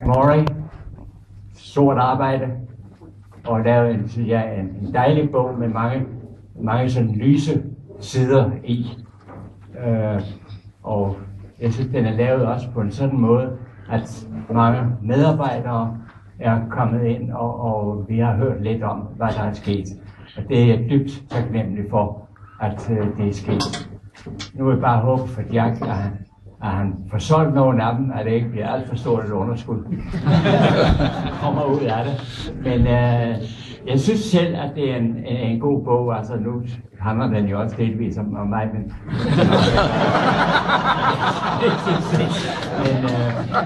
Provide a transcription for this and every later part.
Murray, sort arbejde, og lavede en dejlig bog med mange sådan lyse sider i. Og jeg synes, den er lavet også på en sådan måde, at mange medarbejdere er kommet ind, og vi har hørt lidt om, hvad der er sket. Og det er jeg dybt taknemmelig for, at det er sket. Nu vil jeg bare håbe for Jack, at han får solgt nogle af dem, at det ikke bliver alt for stort et underskud. Kommer ud af det. Men jeg synes selv, at det er en god bog. Altså nu handler den jo også delvis om mig, men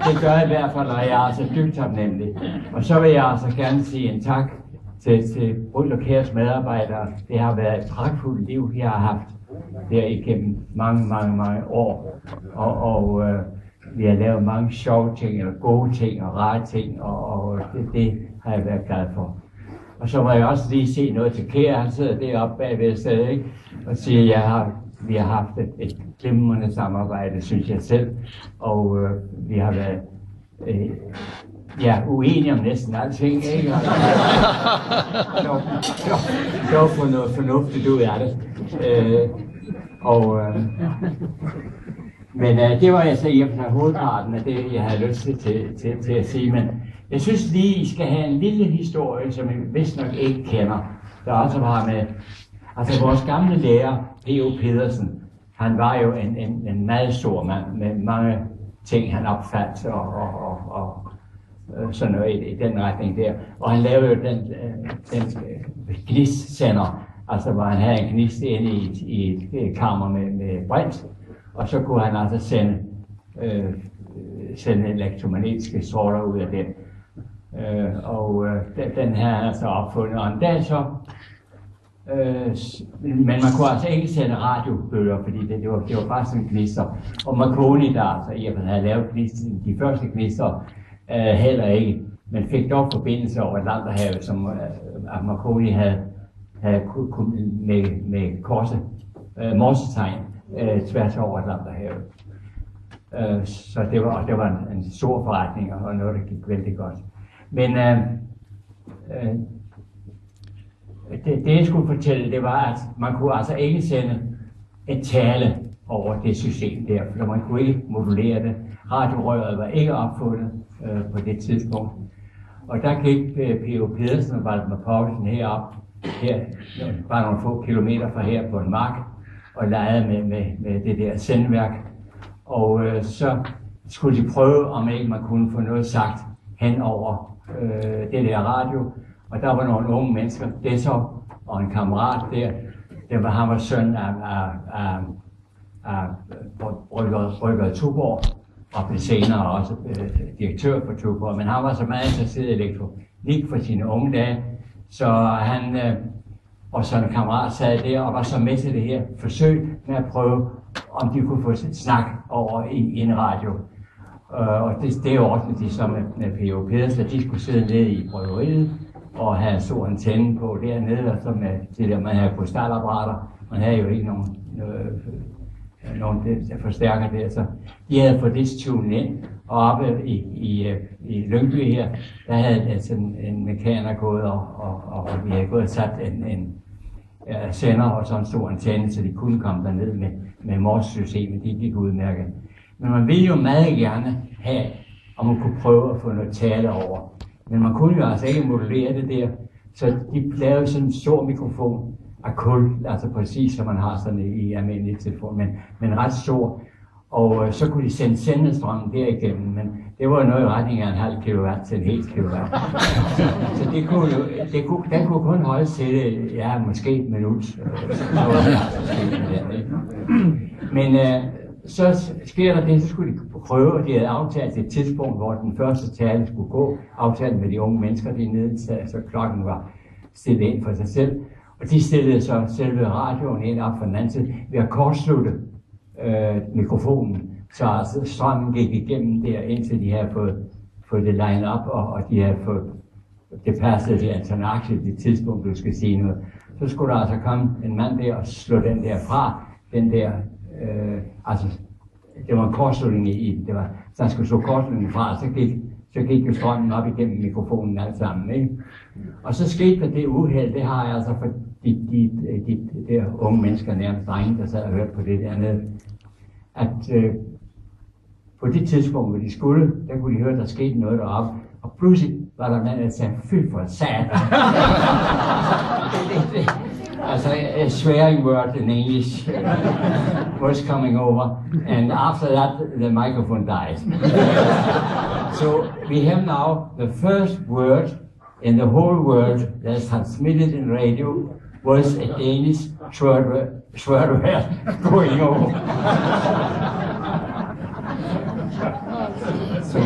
det gør jeg i hvert fald, og jeg er altså dybt taknemmelig. Og så vil jeg altså gerne sige en tak til Brøl og Kærs medarbejdere. Det har været et pragtfuldt liv, jeg har haft der igennem mange år. Og vi har lavet mange sjove ting, eller gode ting, og rare ting, og det har jeg været glad for. Og så må jeg også lige se noget til Kjær, han sidder deroppe bagved stedet, ikke? Og siger, vi har haft et glimrende samarbejde, synes jeg selv, og vi har været uenige om næsten alting, ikke? Så få noget fornuftigt ud af det. Men det var altså i hovedparten af det, jeg havde lyst til at sige. Men jeg synes lige, I skal have en lille historie, som I vist nok ikke kender. Der også var med, altså vores gamle lærer, P.O. Pedersen, han var jo en meget stor mand med mange ting, han opfandt og sådan noget i den retning der. Og han lavede jo den gnidsender, altså hvor han havde en gnist inde i et kammer med brint, og så kunne han altså sende elektromagnetiske stråler ud af den. Den havde han altså opfundet, og en dag så, men man kunne altså ikke sende radiobølger, fordi det var bare sådan gnister. Og Marconi, der altså havde lavet de første gnister, heller ikke, men fik dog forbindelse over Atlanterhavet, som Marconi havde med morsetegn tværs over Atlanterhavet. Så det var en stor forretning, og noget, der gik vældig godt. Men det jeg skulle fortælle, det var, at man kunne altså ikke sende et tale over det system der, for man kunne ikke modulere det. Radiorøret var ikke opfundet på det tidspunkt. Og der gik P.O. Pedersen og Valdemar Poulsen herop, bare nogle få kilometer fra her på en mark, og legede med det der sendeværk. Og så skulle de prøve, om ikke man kunne få noget sagt hen over det der radio. Og der var nogle unge mennesker, det så, og en kammerat der, han var søn af Brygger Tuborg, og blev senere også direktør for Tuborg, men han var så meget interesseret i elektronik for sine unge dage, så han og så en kammerat sad der og var så med til det her forsøg med at prøve, om de kunne få et snak over i en radio. Og det ordnede de så med P.O. Pedersen, at de skulle sidde nede i bryggeriet og have en stor antenne på dernede, og så med det der, man havde krystalapparater. Man havde jo ikke nogen forstærker der, så de havde fået det tunet ind, og oppe i Lyngby her, der havde altså en mekaner gået, og vi havde gået og sat en sender og sådan en stor antenne, så de kunne komme derned med morsesystemet, de gik udmærket. Men man ville jo meget gerne have, om man kunne prøve at få noget tale over. Men man kunne jo altså ikke modellere det der, så de lavede sådan en stor mikrofon af kul, altså præcis som man har sådan i almindelig telefon, men ret stor. Og så kunne de sende sendestrømmen derigennem, men det var jo noget i retning af en halv kilowatt til en hel kilowatt. Så den kunne kun holde til, måske et minut. Men så sker der det, så skulle de prøve, og de havde aftalt et tidspunkt, hvor den første tale skulle gå, aftalt med de unge mennesker dernede, så klokken var stillet ind for sig selv. Og de stillede så selve radioen ind op for den anden side ved at kortslutte mikrofonen, så altså strømmen gik igennem der, indtil de havde fået det line op, og de havde fået det passede det altså nøjagtigt det tidspunkt, du skal sige noget. Så skulle der altså komme en mand der og slå den der fra, den der, altså det var en kortslutning i, det var, så han skulle slå kortslutningen fra, så gik jo strømmen op igennem mikrofonen alt sammen, ikke? Og så skete der det uheld, det har jeg altså for de der unge mennesker, nærmest drenge, der sad og hørte på det dernede, at på det tidspunkt, hvor de skulle, der kunne de høre, der skete noget deroppe, og pludselig var der mand, der sagde, fy for sat. Also a swearing word in English was coming over, and after that the microphone died. So we have now the first word in the whole world that's transmitted in radio was a Danish swear word going over. So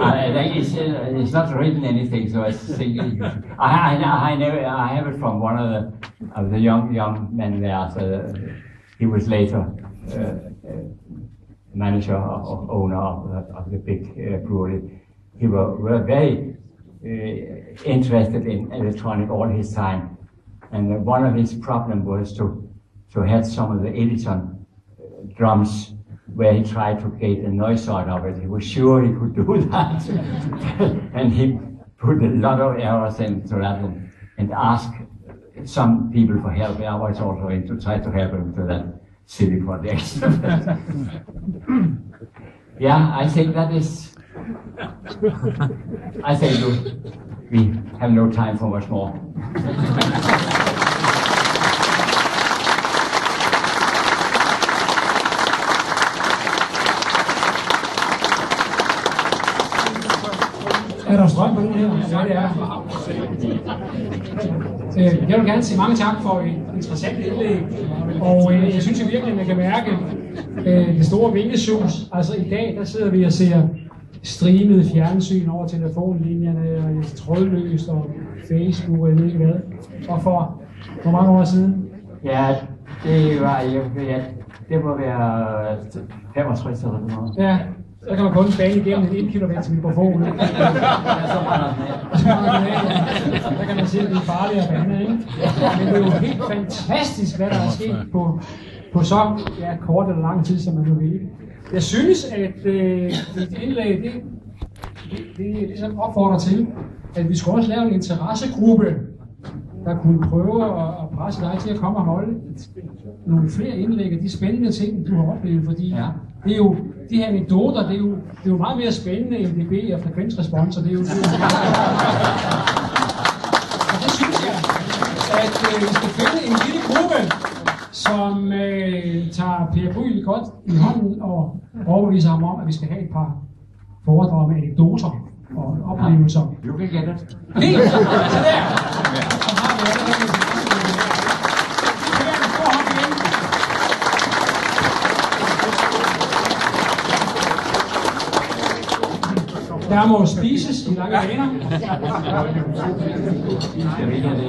I think it's not written anything, so I think I have it from one of the young men there. So he was later manager or owner of the big brewery. He were very interested in electronic all his time, and one of his problems was to have some of the Edison drums, where he tried to get a noise out of it. He was sure he could do that. And he put a lot of errors into that and asked some people for help. I was also in to try to help him to that silly project. Yeah, I think that is... I think we have no time for much more. Er der strøm på den her? Ja, det er. Jeg vil gerne sige mange tak for et interessant indlæg, og jeg synes jo virkelig, at man kan mærke det store vingesus. Altså i dag, der sidder vi og ser streamet fjernsyn over telefonlinjerne, og trådløst og Facebook og jeg ved ikke hvad. Og for hvor mange år siden? Ja, det må være 65 eller noget. Ja. Så kan man kun bane igennem en 1 kW mikrofon. Der kan man se, at det er farligt at bane, ikke? Men det er jo helt fantastisk, hvad der er sket på så kort eller lang tid, som man nu vil. Jeg synes, at mit indlæg, det ligesom opfordrer til, at vi skulle også lave en interessegruppe, der kunne prøve at presse dig til at komme og holde nogle flere indlæg af de spændende ting, du har oplevet, fordi det er jo de her anekdoter, det er jo meget mere spændende end DB og frekvensrespons, og det er jo og det synes jeg, at vi skal finde en lille gruppe, som tager Per Bryl godt i hånden og overbeviser ham om, at vi skal have et par foredrag med anekdoter og oplevelser. You can get it. Helt! Så der! Så har vi det. Der må spises i lange baner. Skal vi ikke have det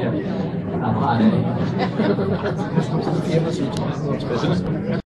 her?